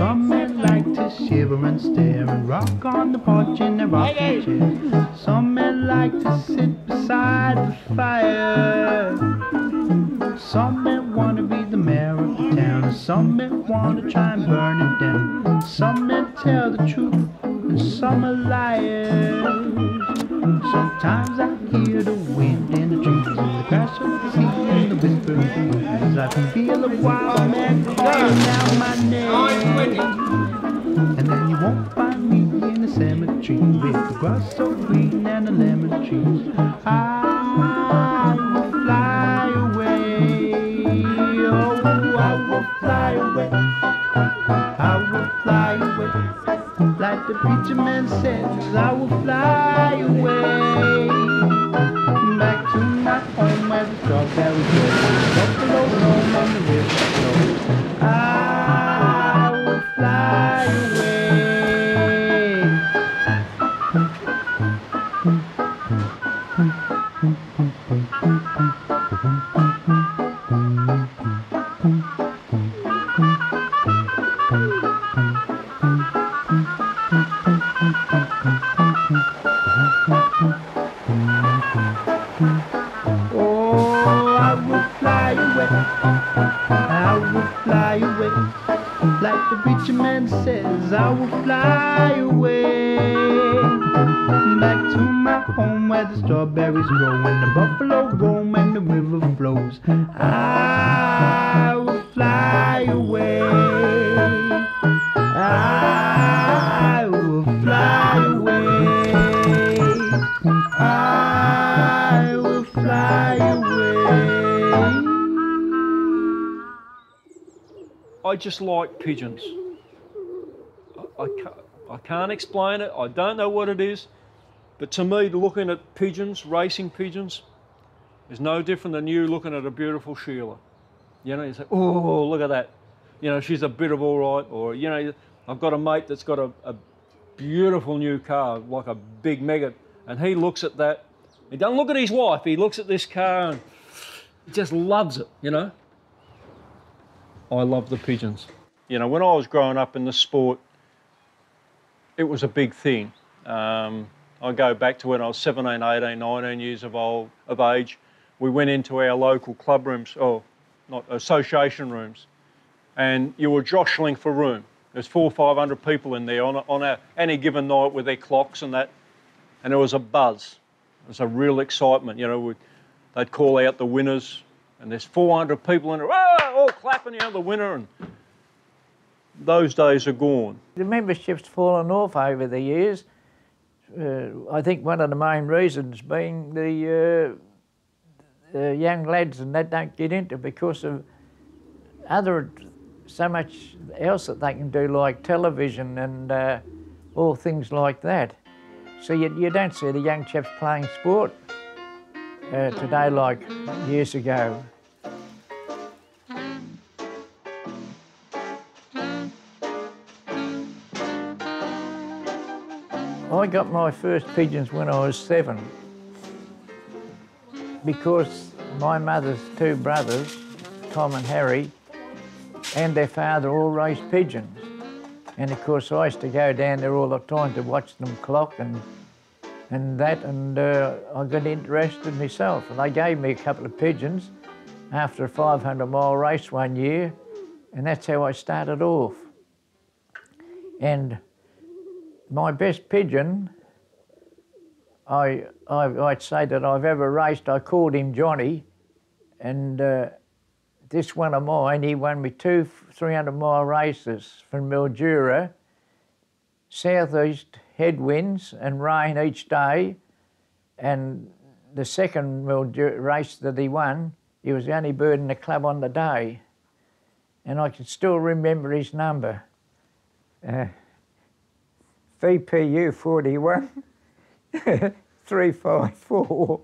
Some men like to shiver and stare and rock on the porch in their rocking chair. Some men like to sit beside the fire. Some men want to be the mayor of the town, and some men want to try and burn it down. Some men tell the truth, and some are liars. Sometimes I hear the wind in the trees, the crash of the sea and the whisper of the breeze. I can feel a wild man calling out my name. And then you won't find me in the cemetery with the grass so green and the lemon trees. I will fly away. Oh, I will fly away. I will fly away. Like the preacher man says, I will fly away. Back to my home where the strawberries grow, the buffalo roam and the river flows. I will fly away. Like the preacher man says, I will fly away. Back to my home where the strawberries grow and the buffalo roam and the river flows. I will fly away. I will fly away. I will fly away. I just like pigeons. I can't explain it. I don't know what it is. But to me, looking at pigeons, racing pigeons, is no different than you looking at a beautiful Sheila. You know, you say, oh, look at that. You know, she's a bit of all right. Or, you know, I've got a mate that's got a beautiful new car, like a big Megget, and he looks at that. He doesn't look at his wife. He looks at this car and he just loves it, you know. I love the pigeons. You know, when I was growing up in the sport, it was a big thing. I go back to when I was 17, 18, 19 years of age. We went into our local club rooms, or not, association rooms, and you were jostling for room. There's 400 or 500 people in there on any given night with their clocks and that, and there was a buzz. There was a real excitement. You know, they'd call out the winners, and there's 400 people in there, all clapping out the winner, and those days are gone. The membership's fallen off over the years. I think one of the main reasons being the young lads and that don't get into because of so much else that they can do, like television and all things like that. So you don't see the young chaps playing sport today like years ago. I got my first pigeons when I was 7 because my mother's 2 brothers, Tom and Harry, and their father all raised pigeons. And of course I used to go down there all the time to watch them clock and I got interested myself. And they gave me a couple of pigeons after a 500-mile race one year, and that's how I started off. And my best pigeon, I'd say that I've ever raced, I called him Johnny, and this one of mine, he won me 2 300-mile races from Mildura, southeast headwinds and rain each day, and the second race that he won, he was the only bird in the club on the day, and I can still remember his number. VPU 41 354.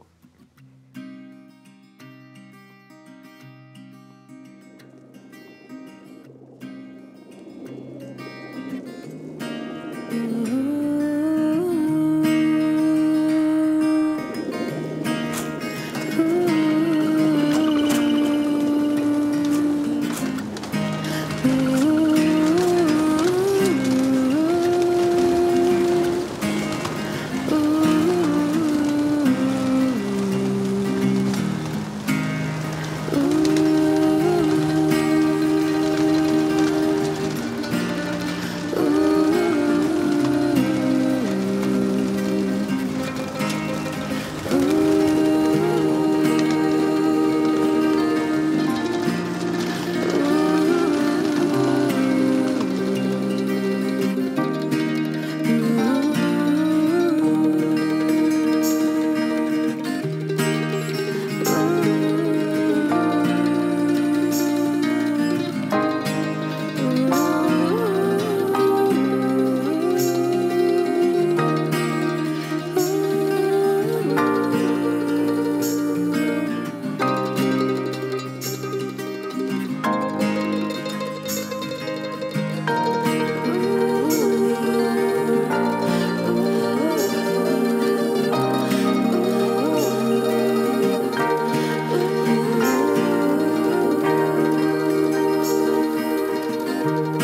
Twelve,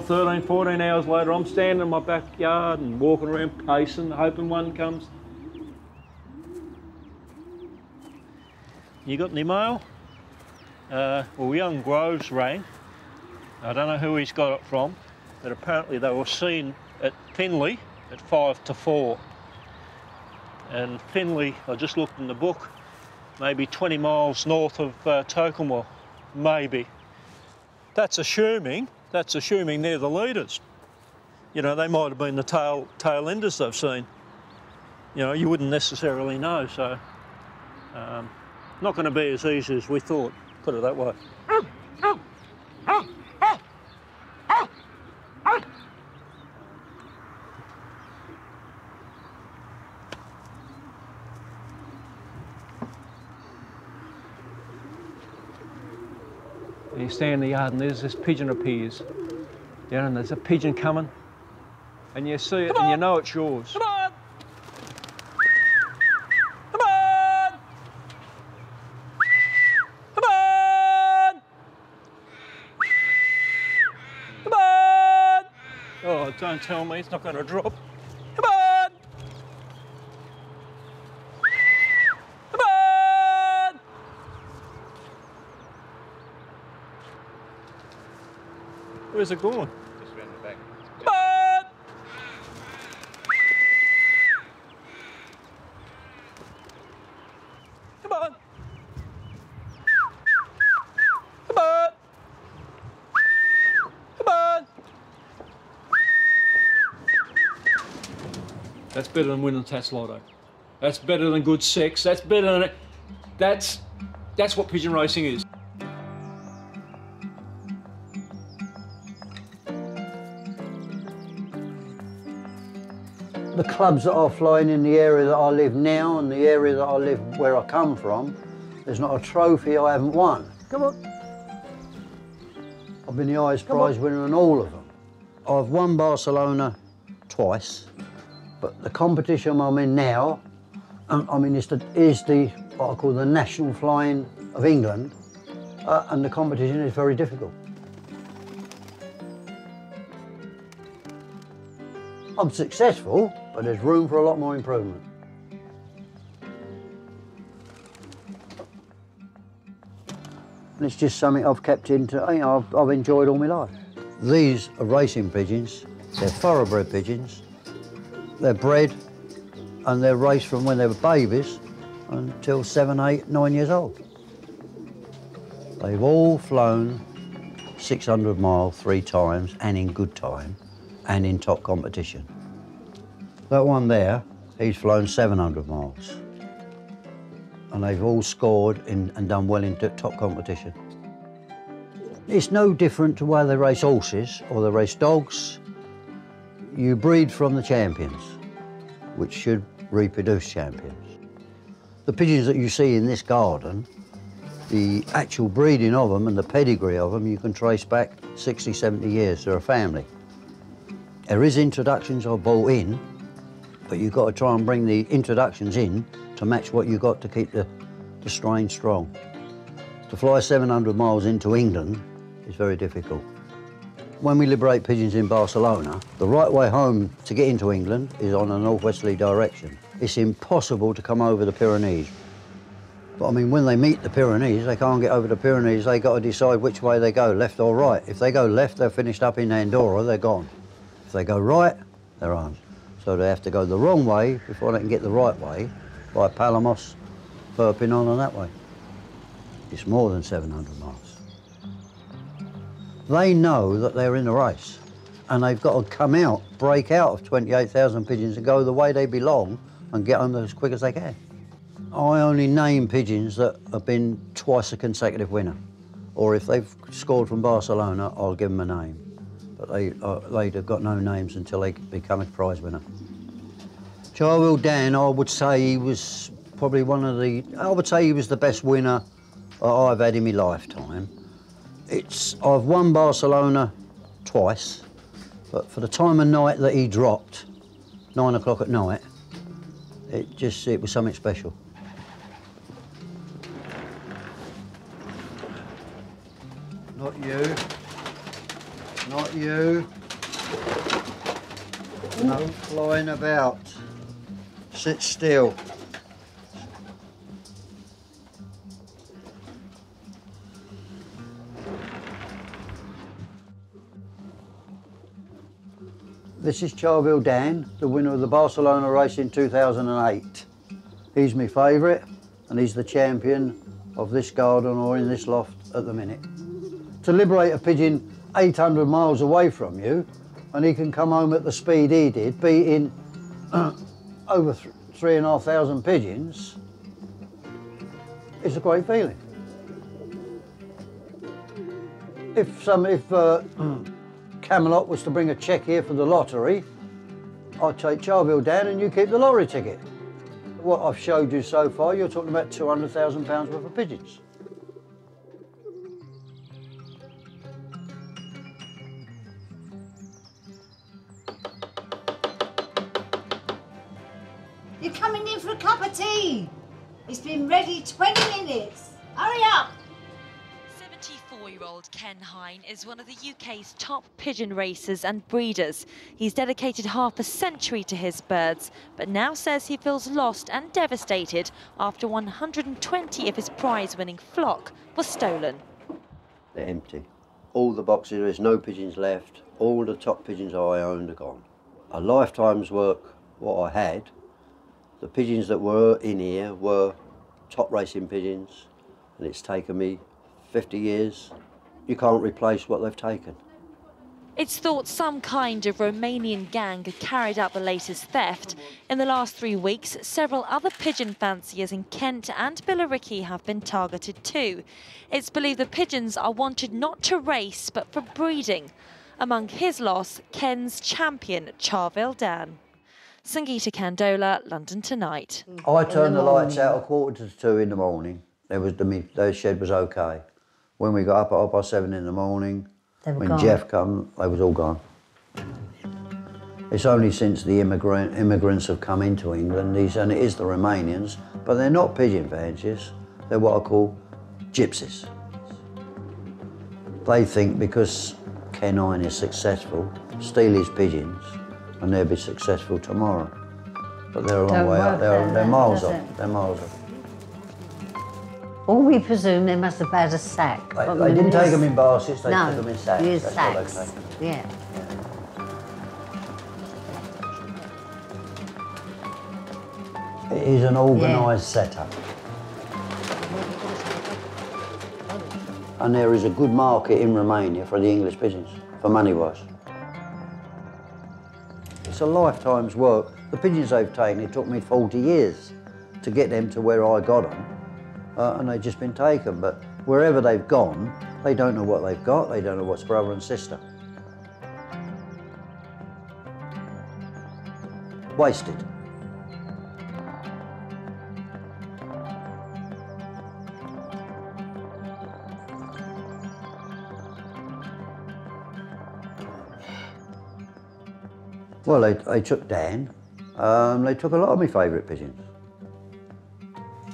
13, 14 hours later, I'm standing in my backyard and walking around pacing, hoping one comes. You got any mail? Well, young Groves rang. I don't know who he's got it from, but apparently they were seen at Finley at 5 to 4. And Finley, I just looked in the book, maybe 20 miles north of Tokemwa, maybe. That's assuming they're the leaders. You know, they might have been the tail enders they've seen. You know, you wouldn't necessarily know, so not going to be as easy as we thought, put it that way. And you stand in the yard and there's this pigeon appears. You know, and there's a pigeon coming. And you see it and you know it's yours. Come on! Come on! Come on! Come on! Oh, don't tell me it's not going to drop. Come on! Come on! Where's it going? Just around the back. Come on! Come on! Come on! Come on! That's better than winning Tats Lotto. That's better than good sex. That's better than... That's what pigeon racing is. The clubs that are flying in the area that I live now and the area that I live where I come from, there's not a trophy I haven't won. Come on. I've been the highest prize winner in all of them. I've won Barcelona twice, but the competition I'm in now, I mean, is the what I call the national flying of England, and the competition is very difficult. I'm successful, but there's room for a lot more improvement. And it's just something I've kept into, you know, I've enjoyed all my life. These are racing pigeons. They're thoroughbred pigeons. They're bred and they're raced from when they were babies until 7, 8, 9 years old. They've all flown 600 miles 3 times and in good time and in top competition. That one there, he's flown 700 miles. And they've all scored and done well in top competition. It's no different to where they race horses or they race dogs. You breed from the champions, which should reproduce champions. The pigeons that you see in this garden, the actual breeding of them and the pedigree of them, you can trace back 60, 70 years. They're a family. There is introductions are brought in, but you've got to try and bring the introductions in to match what you've got to keep the strain strong. To fly 700 miles into England is very difficult. When we liberate pigeons in Barcelona, the right way home to get into England is on a northwesterly direction. It's impossible to come over the Pyrenees. But I mean, when they meet the Pyrenees, they can't get over the Pyrenees, they've got to decide which way they go, left or right. If they go left, they're finished up in Andorra, they're gone. If they go right, they're on. So they have to go the wrong way before they can get the right way, by Palamos, Perpignan and that way. It's more than 700 miles. They know that they're in the race and they've got to come out, break out of 28,000 pigeons and go the way they belong and get home as quick as they can. I only name pigeons that have been twice a consecutive winner, or if they've scored from Barcelona, I'll give them a name. But they'd have got no names until they become a prize winner. Charwell Dan, I would say he was probably one of the, I would say he was the best winner I've had in my lifetime. I've won Barcelona twice, but for the time of night that he dropped, 9 o'clock at night, it was something special. Not you. Not you. No flying about. Sit still. This is Charville Dan, the winner of the Barcelona Race in 2008. He's my favourite, and he's the champion of this garden or in this loft at the minute. To liberate a pigeon 800 miles away from you, and he can come home at the speed he did, beating over 3,500 pigeons, it's a great feeling. If Camelot was to bring a cheque here for the lottery, I'd take Charville down and you keep the lottery ticket. What I've showed you so far, you're talking about £200,000 worth of pigeons. You're coming in for a cup of tea. It's been ready 20 minutes. Hurry up. 74-year-old Ken Hine is one of the UK's top pigeon racers and breeders. He's dedicated half a century to his birds, but now says he feels lost and devastated after 120 of his prize-winning flock was stolen. They're empty. All the boxes, there's no pigeons left. All the top pigeons I owned are gone. A lifetime's work, what I had. The pigeons that were in here were top racing pigeons, and it's taken me 50 years. You can't replace what they've taken. It's thought some kind of Romanian gang carried out the latest theft. In the last 3 weeks, several other pigeon fanciers in Kent and Billericay have been targeted too. It's believed the pigeons are wanted not to race, but for breeding. Among his loss, Ken's champion, Charville Dan. Sangeeta Candola, London Tonight. I turned the lights out at 1:45 in the morning. The shed was okay. When we got up at 7:30 in the morning, when gone. Jeff come, they was all gone. It's only since the immigrants have come into England, and it is the Romanians, but they're not pigeon fanciers. They're what I call gypsies. They think because Ken Hine is successful, steal his pigeons, and they'll be successful tomorrow. But they're a long way up. They're miles off. They're miles off. All we presume they must have had a sack. They didn't take them in baskets, they no, took them in sacks. Used That's sacks. what they take. Yeah. It is an organised setup. And there is a good market in Romania for the English pigeons, for money-wise. It's a lifetime's work. The pigeons they've taken, it took me 40 years to get them to where I got them, and they've just been taken. But wherever they've gone, they don't know what they've got, they don't know what's brother and sister. Wasted. Well, they took Dan. They took a lot of my favourite pigeons.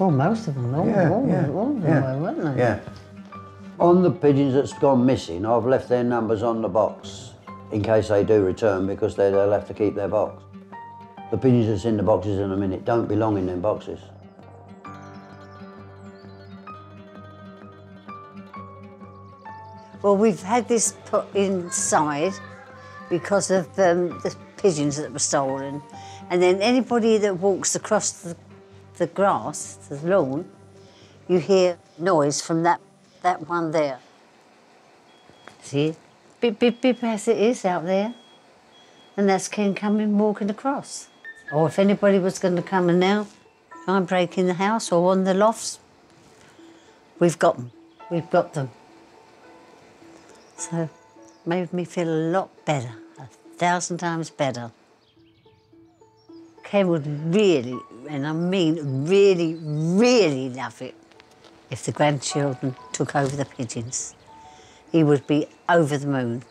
Well, most of them, all of them were, weren't they? Yeah. On the pigeons that's gone missing, I've left their numbers on the box in case they do return, because they'll have to keep their box. The pigeons that's in the boxes in a minute don't belong in them boxes. Well, we've had this put inside because of the pigeons that were stolen. And then anybody that walks across the grass, the lawn, you hear noise from that one there. See? Bip, bip, bip, as it is out there. And that's Ken coming, walking across. Or if anybody was going to come and now try and break in the house or on the lofts, we've got them. We've got them. So, made me feel a lot better, 1,000 times better. Ken would really, and I mean really, really love it, if the grandchildren took over the pigeons. He would be over the moon,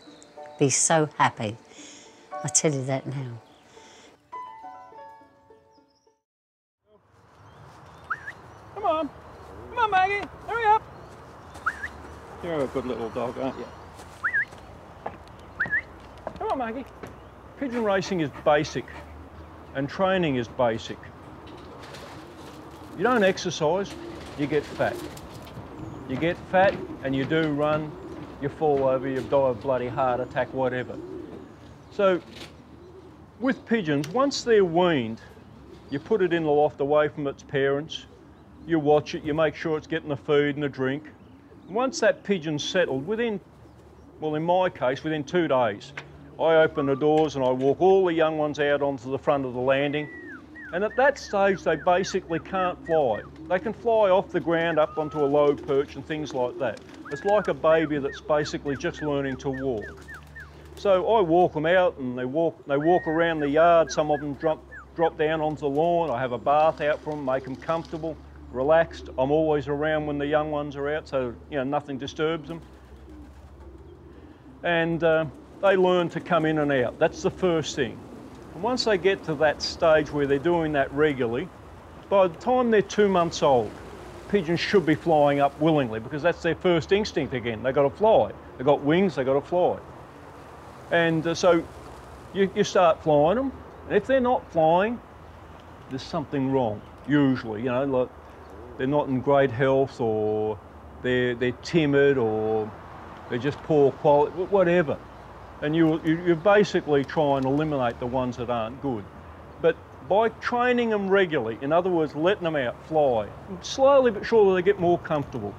be so happy. I tell you that now. Come on. Come on, Maggie. Hurry up. You're a good little dog, aren't you? Come on, Maggie. Pigeon racing is basic, and training is basic. You don't exercise, you get fat. You get fat and you do run, you fall over, you die of bloody heart attack, whatever. So, with pigeons, once they're weaned, you put it in the loft away from its parents, you watch it, you make sure it's getting the food and the drink. Once that pigeon's settled, within, well in my case, within 2 days, I open the doors and I walk all the young ones out onto the front of the landing. And at that stage, they basically can't fly. They can fly off the ground up onto a low perch and things like that. It's like a baby that's basically just learning to walk. So I walk them out and they walk around the yard. Some of them drop down onto the lawn. I have a bath out for them, make them comfortable, relaxed. I'm always around when the young ones are out, so nothing disturbs them. And they learn to come in and out. That's the first thing. And once they get to that stage where they're doing that regularly, by the time they're 2 months old, pigeons should be flying up willingly because that's their first instinct again. They've got to fly. They've got wings, they've got to fly. And so you start flying them, and if they're not flying, there's something wrong, usually. Like they're not in great health, or they're timid, or they're just poor quality, whatever. And you basically try and eliminate the ones that aren't good. But by training them regularly, in other words, letting them out fly, slowly but surely they get more comfortable.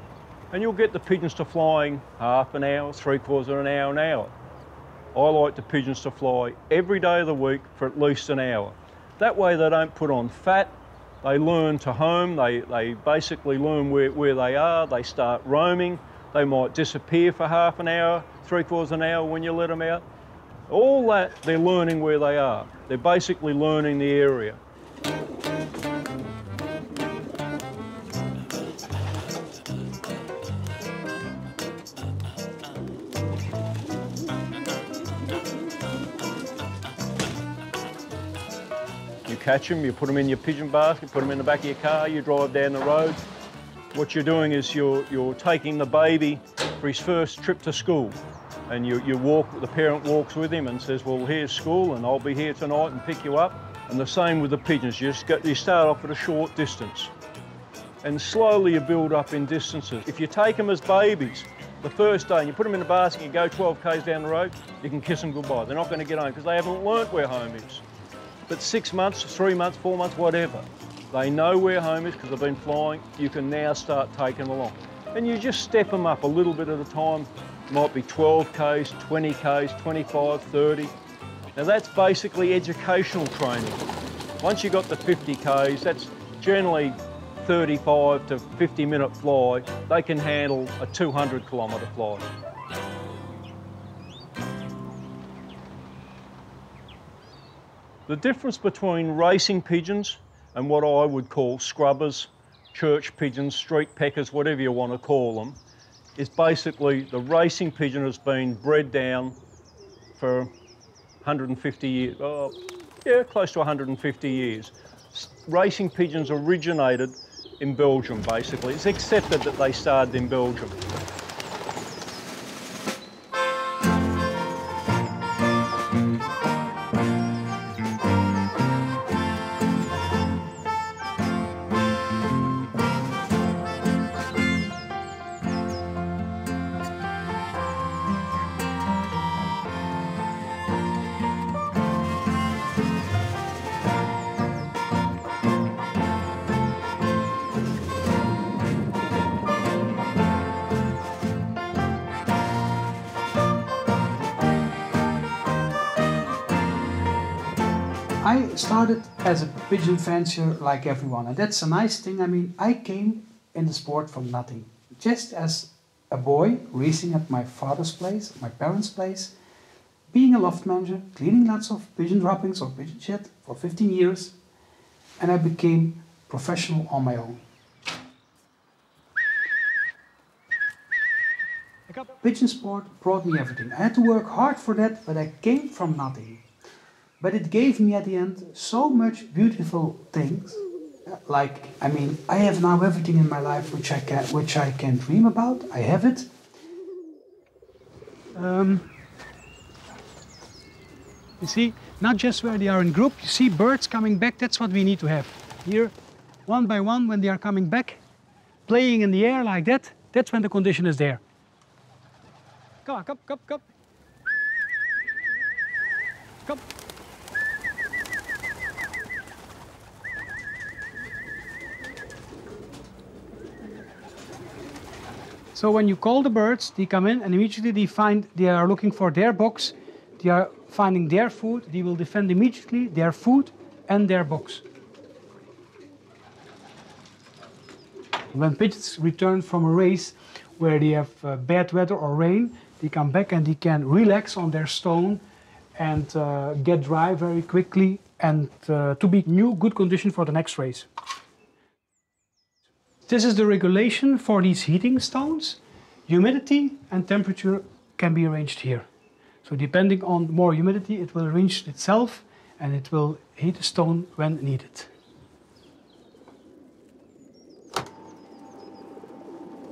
And you'll get the pigeons to flying half an hour, 3/4 of an hour. I like the pigeons to fly every day of the week for at least an hour. That way they don't put on fat, they learn to home, they basically learn where they are, they start roaming, they might disappear for half an hour, 3/4 of an hour when you let them out. All that, they're learning where they are. They're basically learning the area. You catch them, you put them in your pigeon basket, put them in the back of your car, you drive down the road. What you're doing is you're taking the baby for his first trip to school. And you walk, the parent walks with him and says, well, here's school and I'll be here tonight and pick you up. And the same with the pigeons, you start off at a short distance. And slowly you build up in distances. If you take them as babies, the first day and you put them in a basket and you go 12 k's down the road, you can kiss them goodbye. They're not going to get home because they haven't learnt where home is. But 6 months, 3 months, 4 months, whatever, they know where home is because they've been flying. You can now start taking them along. And you just step them up a little bit at a time. Might be 12 k's, 20 k's, 25, 30. Now that's basically educational training. Once you got to 50 k's, that's generally 35 to 50 minute fly. They can handle a 200 kilometre fly. The difference between racing pigeons and what I would call scrubbers, church pigeons, street peckers, whatever you want to call them, is basically the racing pigeon has been bred down for 150 years, close to 150 years. Racing pigeons originated in Belgium, basically. It's accepted that they started in Belgium. I started as a pigeon fancier like everyone, and that's a nice thing. I mean, I came in the sport from nothing. Just as a boy racing at my father's place, my parents' place, being a loft manager, cleaning lots of pigeon droppings or pigeon shit for 15 years. and I became professional on my own. Pigeon sport brought me everything. I had to work hard for that, but I came from nothing. But it gave me at the end so much beautiful things. Like, I mean, I have now everything in my life which I can dream about. I have it. You see, not just where they are in group, you see birds coming back, that's what we need to have. Here, one by one, when they are coming back, playing in the air like that, that's when the condition is there. Come on, come, come, come. Come. So when you call the birds, they come in and immediately they are looking for their box, they are finding their food, they will defend immediately their food and their box. When pigeons return from a race where they have bad weather or rain, they come back and they can relax on their stone and get dry very quickly and to be in good condition for the next race. This is the regulation for these heating stones. Humidity and temperature can be arranged here. So depending on more humidity, it will arrange itself and it will heat the stone when needed.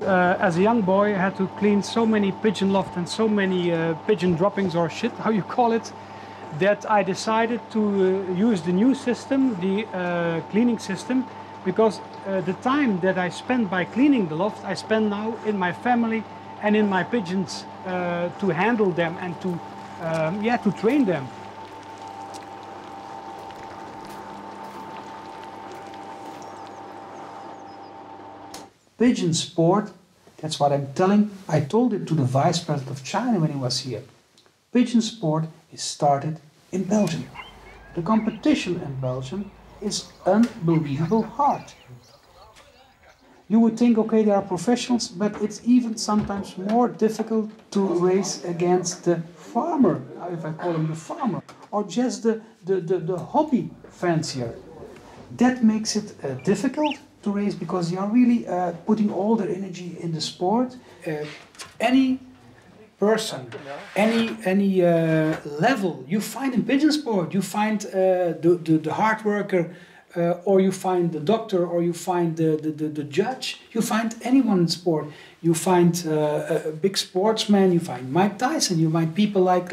As a young boy, I had to clean so many pigeon loft and so many pigeon droppings or shit, how you call it, that I decided to use the new system, the cleaning system, because the time that I spend by cleaning the loft, I spend now in my family and in my pigeons to handle them and to train them. Pigeon sport, that's what I'm telling. I told it to the Vice President of China when he was here. Pigeon sport is started in Belgium. The competition in Belgium is unbelievable hard. You would think, okay, they are professionals, but it's even sometimes more difficult to race against the farmer, if I call him the farmer, or just the hobby fancier. That makes it difficult to race because they are really putting all their energy in the sport. Any person, any level you find in pigeon sport, you find the hard worker, or you find the doctor, or you find the judge, you find anyone in sport. You find a big sportsman, you find Mike Tyson, you find people like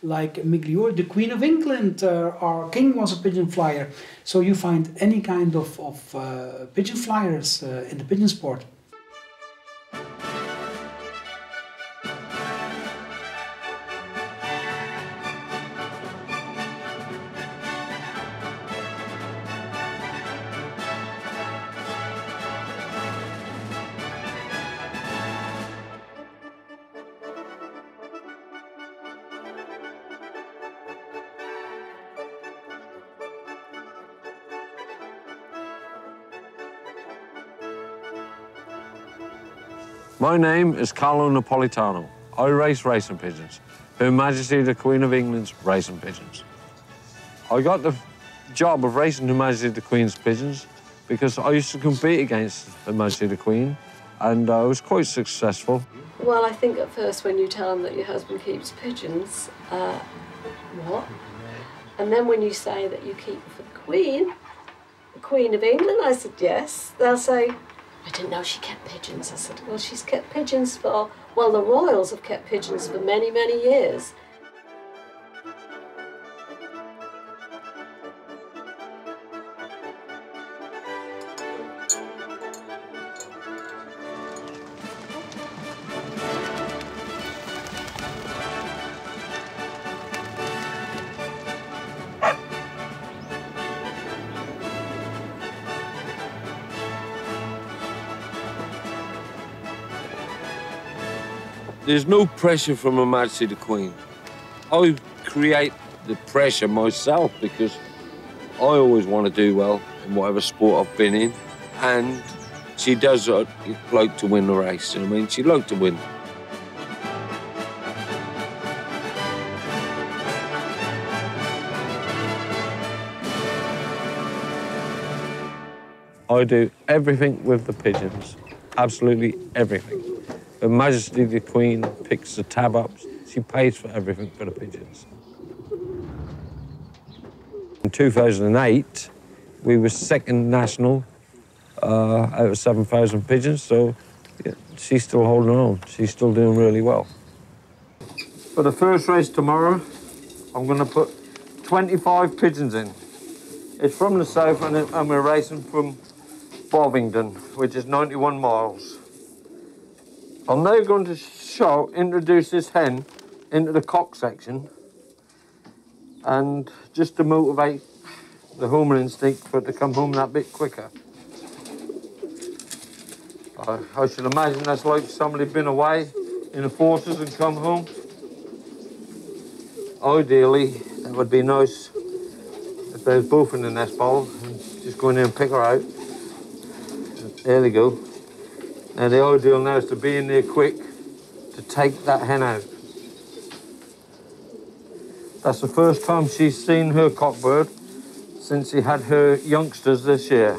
Migliore, the Queen of England, our king was a pigeon flyer. So you find any kind of pigeon flyers in the pigeon sport. My name is Carlo Napolitano. I race racing pigeons. Her Majesty the Queen of England's racing pigeons. I got the job of racing Her Majesty the Queen's pigeons because I used to compete against Her Majesty the Queen, and I was quite successful. Well, I think at first when you tell them that your husband keeps pigeons, what? And then when you say that you keep them for the Queen of England, I said, yes. They'll say, I didn't know she kept pigeons. I said, well, she's kept pigeons for, well, the royals have kept pigeons for many, many years. There's no pressure from Her Majesty the Queen. I create the pressure myself because I always want to do well in whatever sport I've been in, and she does like to win the race. You know what I mean? She'd like to win. I do everything with the pigeons, absolutely everything. Her Majesty the Queen picks the tab up. She pays for everything for the pigeons. In 2008, we were second national out of 7,000 pigeons, so yeah, she's still holding on. She's still doing really well. For the first race tomorrow, I'm going to put 25 pigeons in. It's from the south, and we're racing from Bovingdon, which is 91 miles. I'm now going to introduce this hen into the cock section, and just to motivate the homing instinct for it to come home that bit quicker. I should imagine that's like somebody been away in the forces and come home. Ideally, it would be nice if they was both in the nest bowl and just go in there and pick her out. There they go. Now the ideal now is to be in there quick to take that hen out. That's the first time she's seen her cockbird since she had her youngsters this year.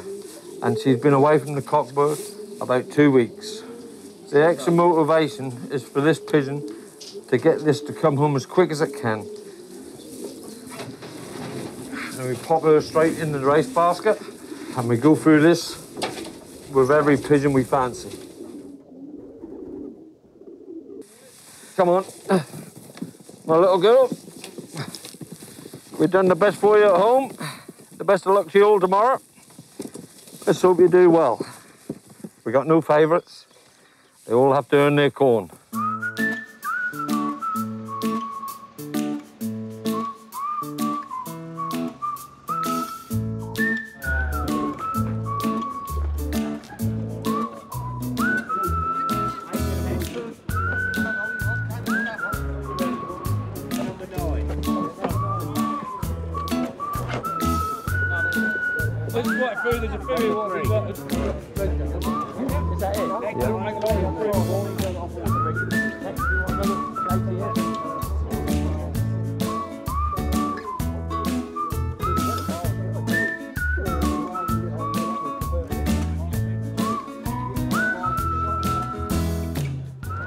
And she's been away from the cockbird about 2 weeks. The extra motivation is for this pigeon to get this to come home as quick as it can. And we pop her straight in the race basket, and we go through this with every pigeon we fancy. Come on, my little girl. We've done the best for you at home. The best of luck to you all tomorrow. Let's hope you do well. We got no favourites. They all have to earn their corn.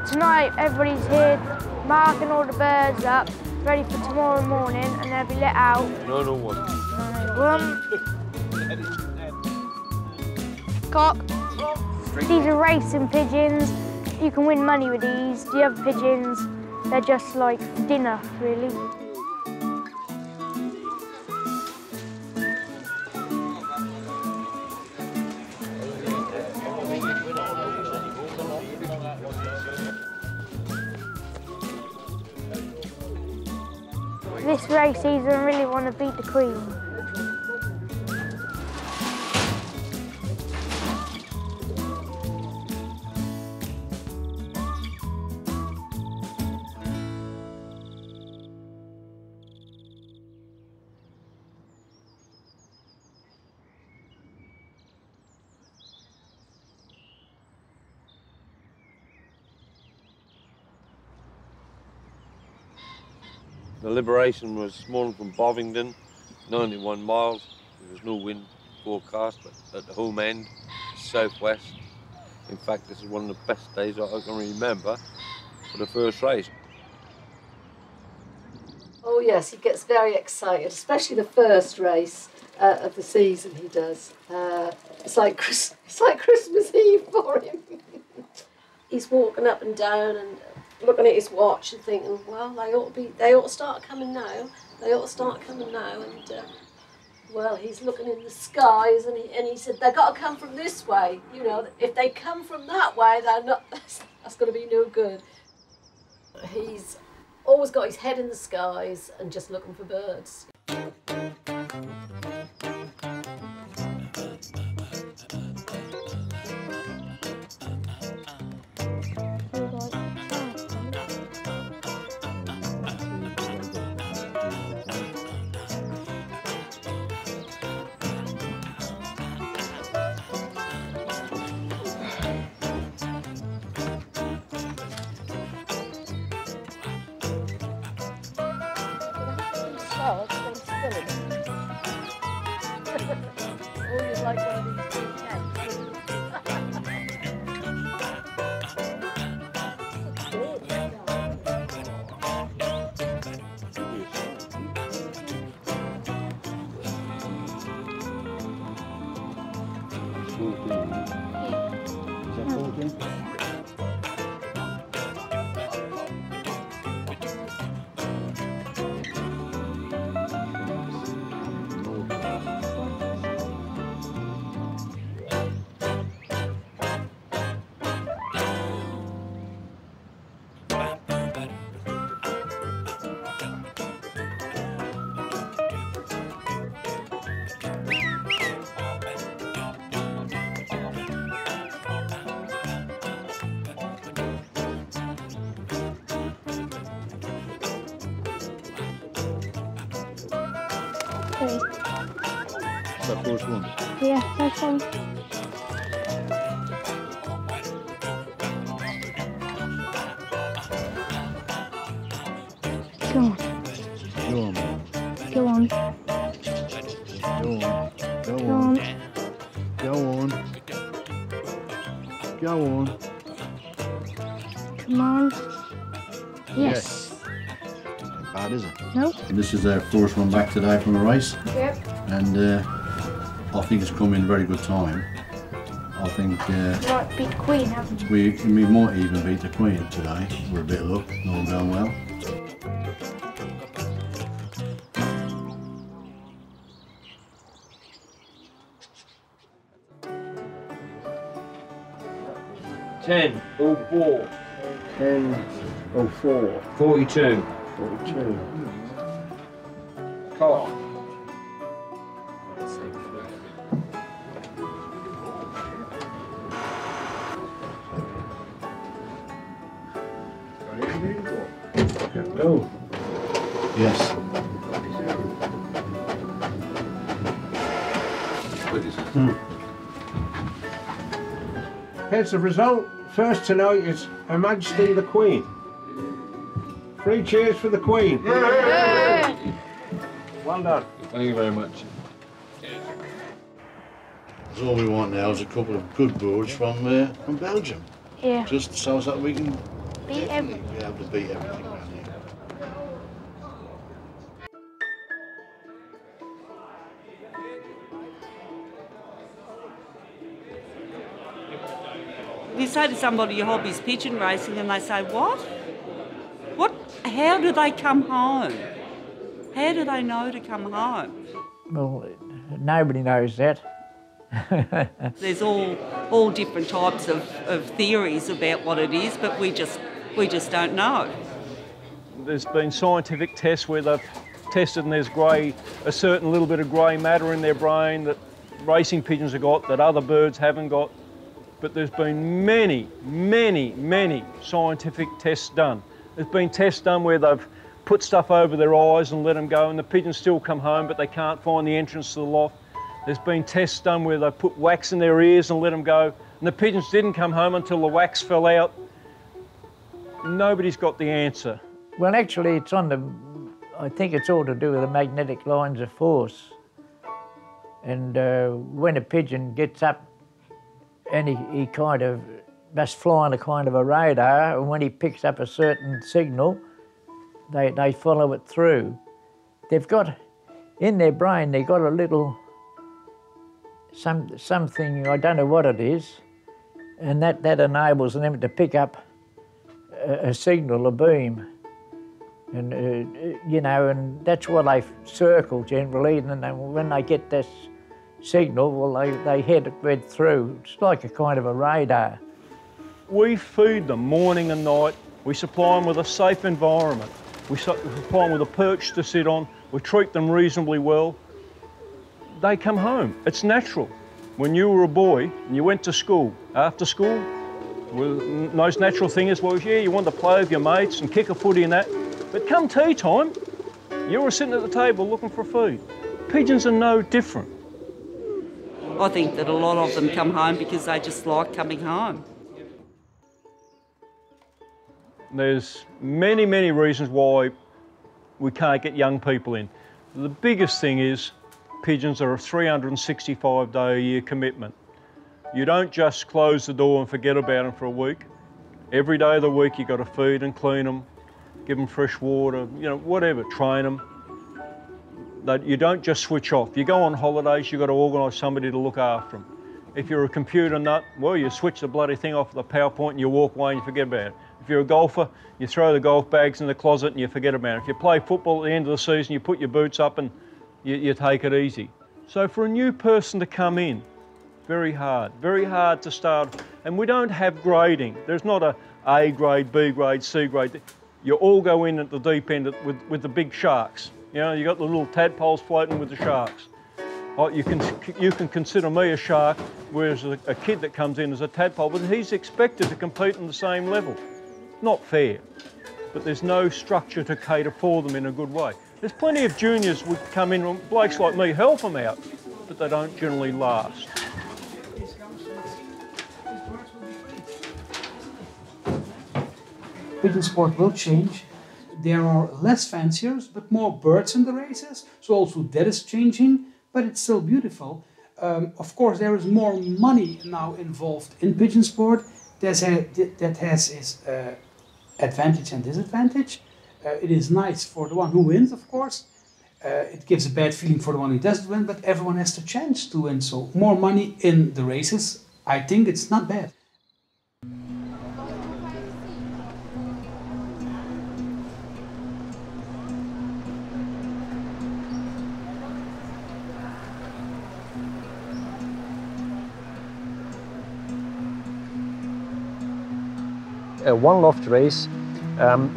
Tonight everybody's here marking all the birds up, ready for tomorrow morning, and they'll be let out. 901. 901. Cock. These are racing pigeons. You can win money with these. The other pigeons, they're just like dinner, really. This race season, I really want to beat the Queen. The Liberation was smaller from Bovingdon, 91 miles. There was no wind forecast, but at the home end, southwest. In fact, this is one of the best days I can remember for the first race. Oh yes, he gets very excited, especially the first race of the season he does. It's like Christmas Eve for him. He's walking up and down and looking at his watch and thinking, well, they ought to start coming now. They ought to start coming now. And well, he's looking in the skies, and he said they've got to come from this way. You know, if they come from that way, they're not. That's going to be no good. He's always got his head in the skies and just looking for birds. Oh, it's still in it. Always like one of these big cats. 14. Yeah. Is that 14? Okay. Is that first one? Yeah, that's one. Go on. Go on, man. Go on. Go on. Go Go on. on. Go on. Go on. Come on. Yes. Not bad, is it? Nope. This is our first one back today from the race. Yep. And I think it's come in very good time. I think Might beat Queen, haven't you? we might even beat the Queen today with a bit of luck, all going well. Ten, 04, 10:04. 42. 42. Clock. Go. Yes. Here's the result. First tonight is Her Majesty the Queen. 3 cheers for the Queen. Well done. Thank you very much. All we want now is a couple of good birds from Belgium. Yeah. Just so that we can Beat everything. be able to beat everything around here. You say to somebody your hobby's pigeon racing and they say, what? What? How do they come home? How do they know to come home? Well, nobody knows that. There's all different types of theories about what it is, but we just don't know. There's been scientific tests where they've tested and there's a certain little bit of grey matter in their brain that racing pigeons have got that other birds haven't got. But there's been many, many, many scientific tests done. There's been tests done where they've put stuff over their eyes and let them go and the pigeons still come home but they can't find the entrance to the loft. There's been tests done where they put wax in their ears and let them go and the pigeons didn't come home until the wax fell out. Nobody's got the answer. Well, actually, it's I think it's all to do with the magnetic lines of force. And when a pigeon gets up and he kind of must fly on a kind of a radar, and when he picks up a certain signal, they follow it through. They've got, in their brain, they've got a little, something, I don't know what it is, and that enables them to pick up a signal, a beam. And, you know, and that's what they circle generally, and then when they get this signal, well, they head it through. It's like a kind of a radar. We feed them morning and night. We supply them with a safe environment. We supply them with a perch to sit on. We treat them reasonably well. They come home. It's natural. When you were a boy and you went to school, after school, well, the most natural thing is, well, yeah, you want to play with your mates and kick a footy and that. But come tea time, you were sitting at the table looking for food. Pigeons are no different. I think that a lot of them come home because they just like coming home. There's many, many reasons why we can't get young people in. The biggest thing is pigeons are a 365-day-a-year commitment. You don't just close the door and forget about them for a week. Every day of the week you've got to feed and clean them, give them fresh water, you know, whatever, train them. You don't just switch off. You go on holidays, you've got to organise somebody to look after them. If you're a computer nut, well, you switch the bloody thing off the PowerPoint and you walk away and you forget about it. If you're a golfer, you throw the golf bags in the closet and you forget about it. If you play football at the end of the season, you put your boots up and you take it easy. So for a new person to come in, very hard to start. And we don't have grading. There's not A grade, B grade, C grade. You all go in at the deep end with the big sharks. You know, you got the little tadpoles floating with the sharks. You can consider me a shark, whereas a kid that comes in as a tadpole, but he's expected to compete on the same level. Not fair, but there's no structure to cater for them in a good way. There's plenty of juniors would come in, blokes like me help them out, but they don't generally last. Pigeon sport will change. There are less fanciers, but more birds in the races, so also that is changing, but it's still beautiful. Of course, there is more money now involved in pigeon sport. That has its advantage and disadvantage. It is nice for the one who wins, of course. It gives a bad feeling for the one who doesn't win, but everyone has the chance to win. So more money in the races, I think it's not bad. A one-loft race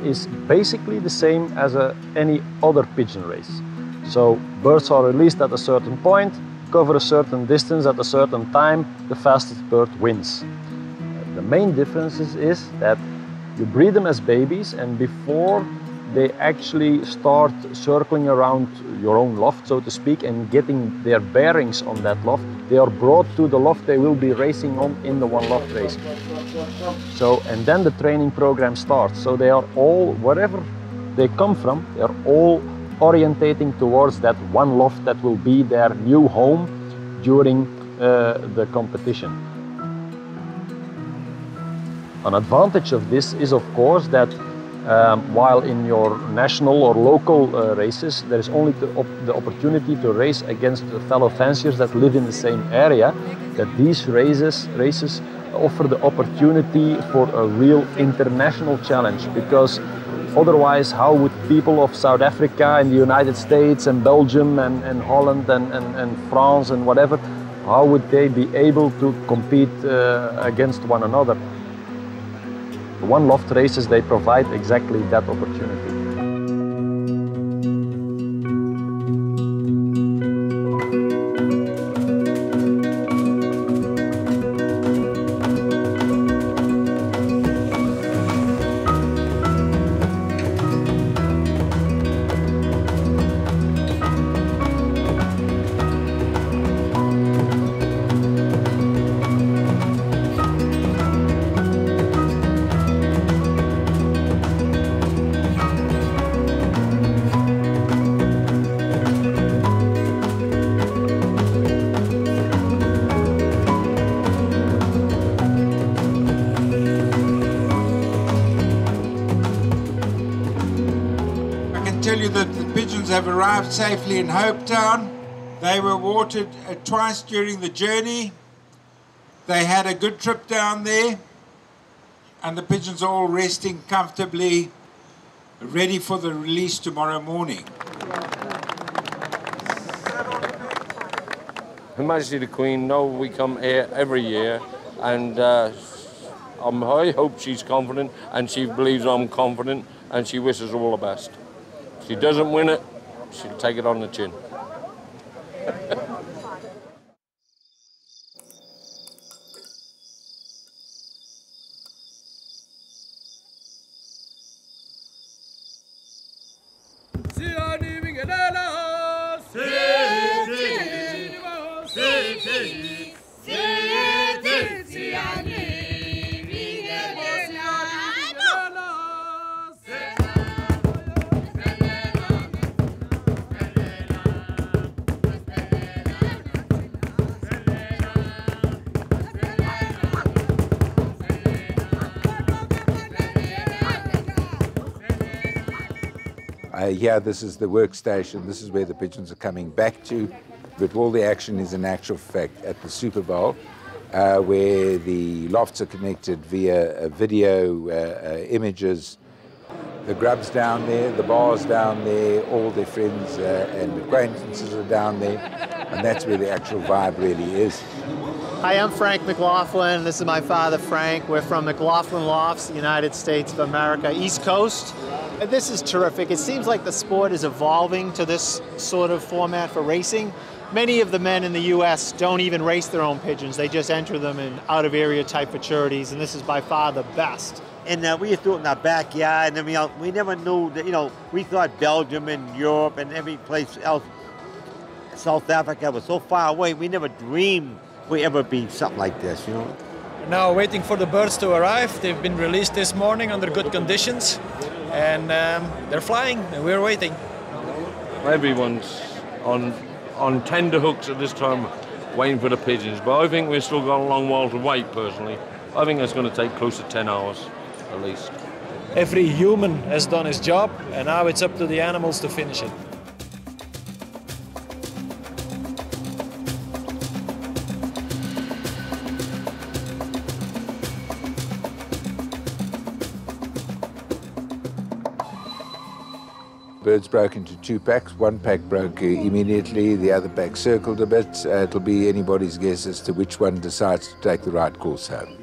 is basically the same as any other pigeon race. So birds are released at a certain point, cover a certain distance at a certain time, the fastest bird wins. The main difference is that you breed them as babies, and before they actually start circling around your own loft, so to speak, and getting their bearings on that loft, they are brought to the loft they will be racing on in the one loft race. So, and then the training program starts. So they are all, wherever they come from, they are all orientating towards that one loft that will be their new home during the competition. An advantage of this is, of course, that while in your national or local races, there is only the opportunity to race against fellow fanciers that live in the same area, that these races offer the opportunity for a real international challenge, because otherwise how would people of South Africa and the United States and Belgium and Holland and France and whatever, how would they be able to compete against one another? The one loft races, they provide exactly that opportunity. Have arrived safely in Hopetown. They were watered twice during the journey. They had a good trip down there, and the pigeons are all resting comfortably, ready for the release tomorrow morning. Her Majesty the Queen knows we come here every year, and I hope she's confident, and she believes I'm confident, and she wishes all the best. If she doesn't win it, she'll take it on the chin. Here, this is the workstation. This is where the pigeons are coming back to, but all the action is in actual fact at the Super Bowl. where the lofts are connected via video images. The grubs down there, the bars down there, all their friends and acquaintances are down there, and that's where the actual vibe really is. Hi, I'm Frank McLaughlin. This is my father, Frank. We're from McLaughlin Lofts, United States of America, East Coast. And this is terrific. It seems like the sport is evolving to this sort of format for racing. Many of the men in the U.S. don't even race their own pigeons. They just enter them in out-of-area type futurities, and this is by far the best. And we used to do it in our backyard, and we never knew that, we thought Belgium and Europe and every place else, South Africa was so far away, we never dreamed we'd ever be something like this, We're now waiting for the birds to arrive. They've been released this morning under good conditions, and they're flying, and we're waiting. Everyone's on tender hooks at this time, waiting for the pigeons, but I think we've still got a long while to wait, personally. I think it's going to take close to 10 hours. At least. Every human has done his job, and now it's up to the animals to finish it. Birds broke into 2 packs. One pack broke immediately, the other pack circled a bit. It'll be anybody's guess as to which one decides to take the right course home.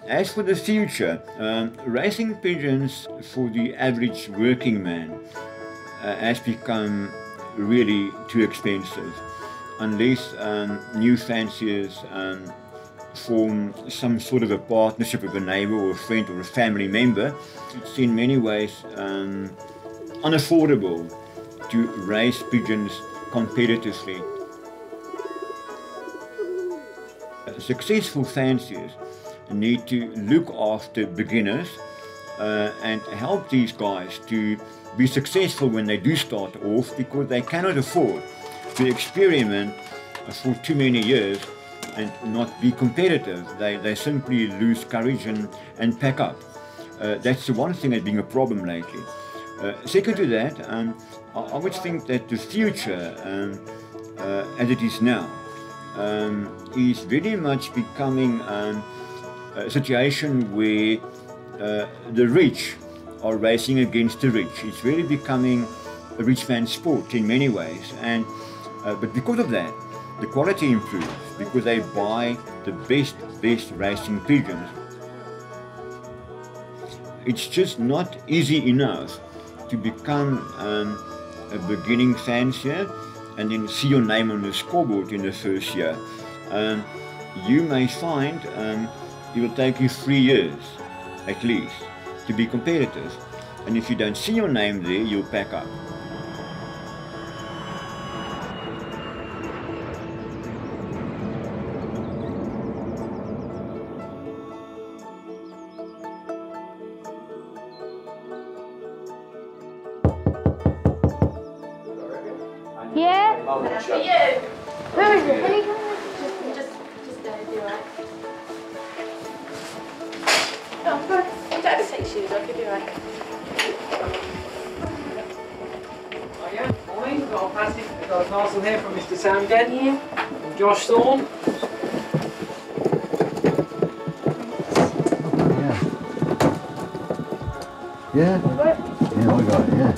As for the future, racing pigeons for the average working man has become really too expensive unless new fanciers form some sort of a partnership with a neighbor or a friend or a family member. It's in many ways unaffordable to raise pigeons competitively. Successful fanciers need to look after beginners and help these guys to be successful when they do start off, because they cannot afford to experiment for too many years and not be competitive. They simply lose courage and pack up. That's the one thing that's been a problem lately. Second to that, I would think that the future, as it is now, is very much becoming a situation where the rich are racing against the rich. It's really becoming a rich man's sport in many ways, and but because of that, the quality improves because they buy the best racing pigeons. it's just not easy enough to become a beginning fancier and then see your name on the scoreboard in the first year. You may find it will take you 3 years at least to be competitive. And if you don't see your name there, you'll pack up. Yeah? That's for you. Where is it? Just there, be alright. Oh, good. You don't have to take shoes off, you'll be alright. Oh yeah, morning. We've got a plastic, got a parcel here from Mr. Sam Dent. Yeah. From Josh Thorne. Yeah? Yeah, I got it, yeah.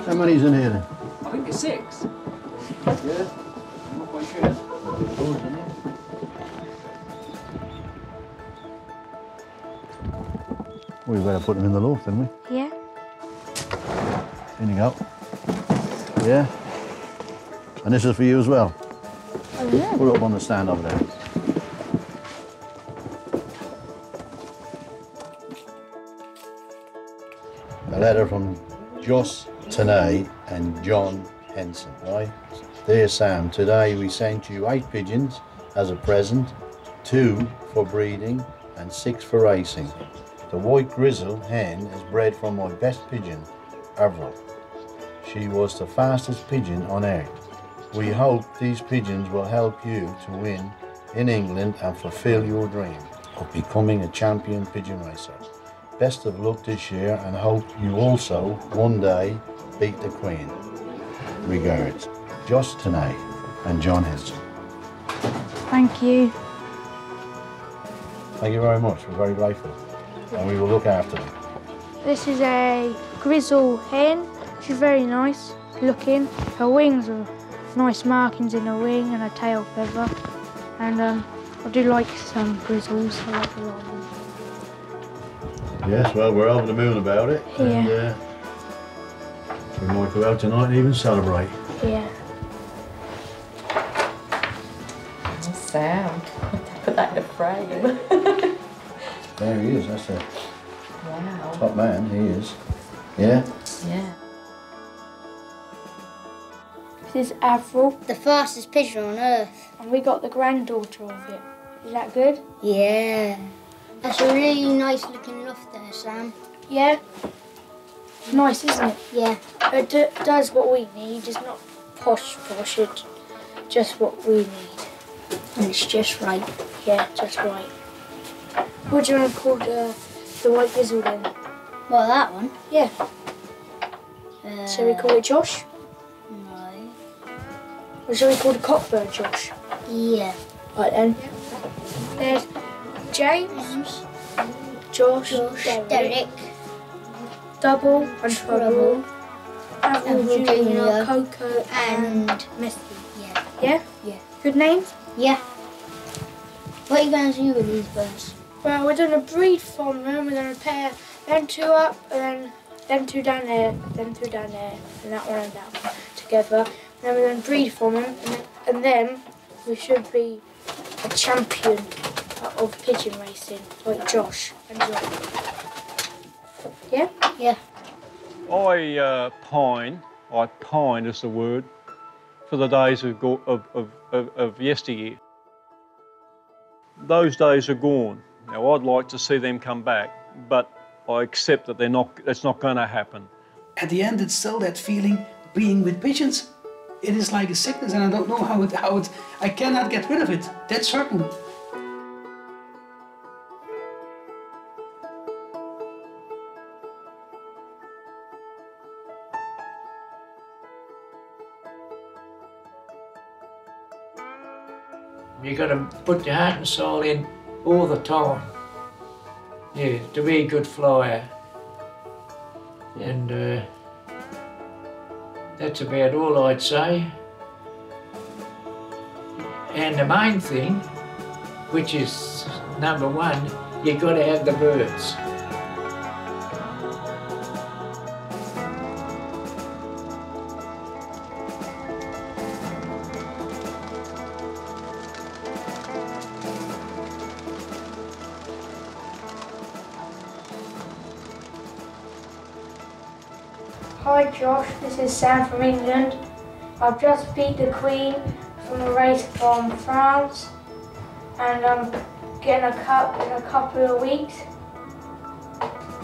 How many's in here then? I think it's 6. Yeah. I'm not quite sure. We better put them in the loft, didn't we? Yeah. In you go. Yeah? And this is for you as well? Oh, yeah. Put it up on the stand over there. A letter from Joss Tanay and John Henson, right? Dear Sam, today we sent you 8 pigeons as a present, 2 for breeding and 6 for racing. The white grizzle hen is bred from my best pigeon, Avril. She was the fastest pigeon on earth. We hope these pigeons will help you to win in England and fulfill your dream of becoming a champion pigeon racer. Best of luck this year and hope you also one day beat the Queen. Regards, Josh Tanay and John Henson. Thank you. Thank you very much, we're very grateful. And we will look after them. This is a grizzle hen. She's very nice looking. Her wings are nice markings in her wing and her tail feather. And I do like some grizzles. I like a lot of them. Yes, well, we're over the moon about it. Yeah. And we might go out tonight and even celebrate. Yeah. Oh, Sam, put that in a frame. There he is, that's a Wow. top man, he is. Yeah? Yeah. This is Avril. The fastest pigeon on earth. And we got the granddaughter of it. Is that good? Yeah. That's a really nice looking loft there, Sam. Yeah. Nice, isn't it? Yeah. It does what we need. It's not posh, it's just what we need. And it's just right. Yeah, just right. What do you want to call the white grizzle then? Well, that one? Yeah. Shall we call it Josh? No. Or shall we call the cockbird Josh? Yeah. Right then. There's James, Josh, Derek, Double and Trouble, Avril Junior, Coco and Messi. Yeah. Yeah? Yeah. Good names? Yeah. What are you going to do with these birds? Well, we're going to breed from them. We're going to pair them 2 up and then them 2 down there, them 2 down there, and that one together. And then we're going to breed from them, and then we should be a champion of pigeon racing, like Josh and John. Yeah? Yeah. I pine is the word, for the days of yesteryear. Those days are gone. Now I'd like to see them come back, but I accept that it's not going to happen. At the end, it's still that feeling being with pigeons. It is like a sickness, and I don't know how it. I cannot get rid of it. That's certain. You've got to put your heart and soul in all the time. Yeah, to be a good flyer. And that's about all I'd say. And the main thing, which is number 1, you got to have the birds. Hi Josh, this is Sam from England. I've just beat the Queen from a race from France and I'm getting a cup in a couple of weeks.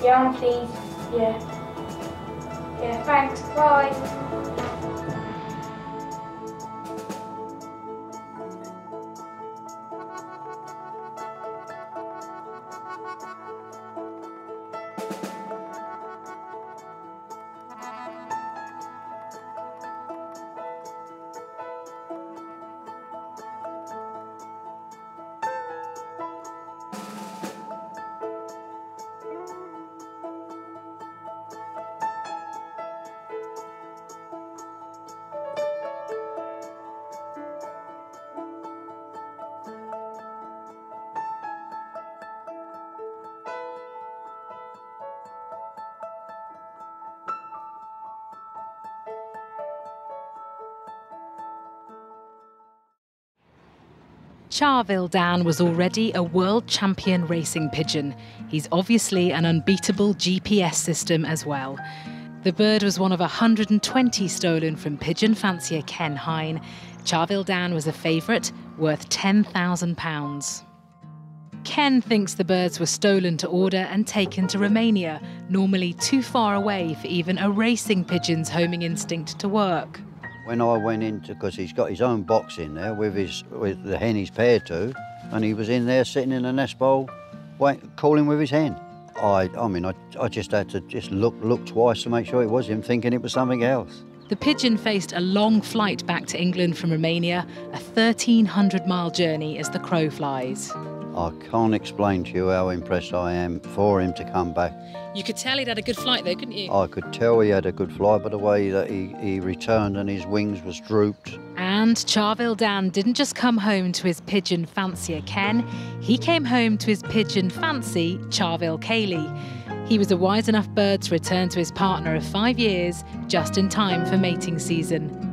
Yeah, I'm pleased. Yeah, thanks, bye. Charville Dan was already a world champion racing pigeon. He's obviously an unbeatable GPS system as well. The bird was one of 120 stolen from pigeon fancier Ken Hine. Charville Dan was a favourite, worth £10,000. Ken thinks the birds were stolen to order and taken to Romania, normally too far away for even a racing pigeon's homing instinct to work. When I went into, because he's got his own box in there with the hen he's paired to, and he was in there sitting in a nest bowl, calling with his hen. I just had to look twice to make sure it was him, thinking it was something else. The pigeon faced a long flight back to England from Romania, a 1,300-mile journey as the crow flies. I can't explain to you how impressed I am for him to come back. You could tell he'd had a good flight though, couldn't you? I could tell he had a good flight by the way that he returned and his wings was drooped. And Charville Dan didn't just come home to his pigeon fancier Ken, he came home to his pigeon fancy, Charville Cayley. He was a wise enough bird to return to his partner of 5 years, just in time for mating season.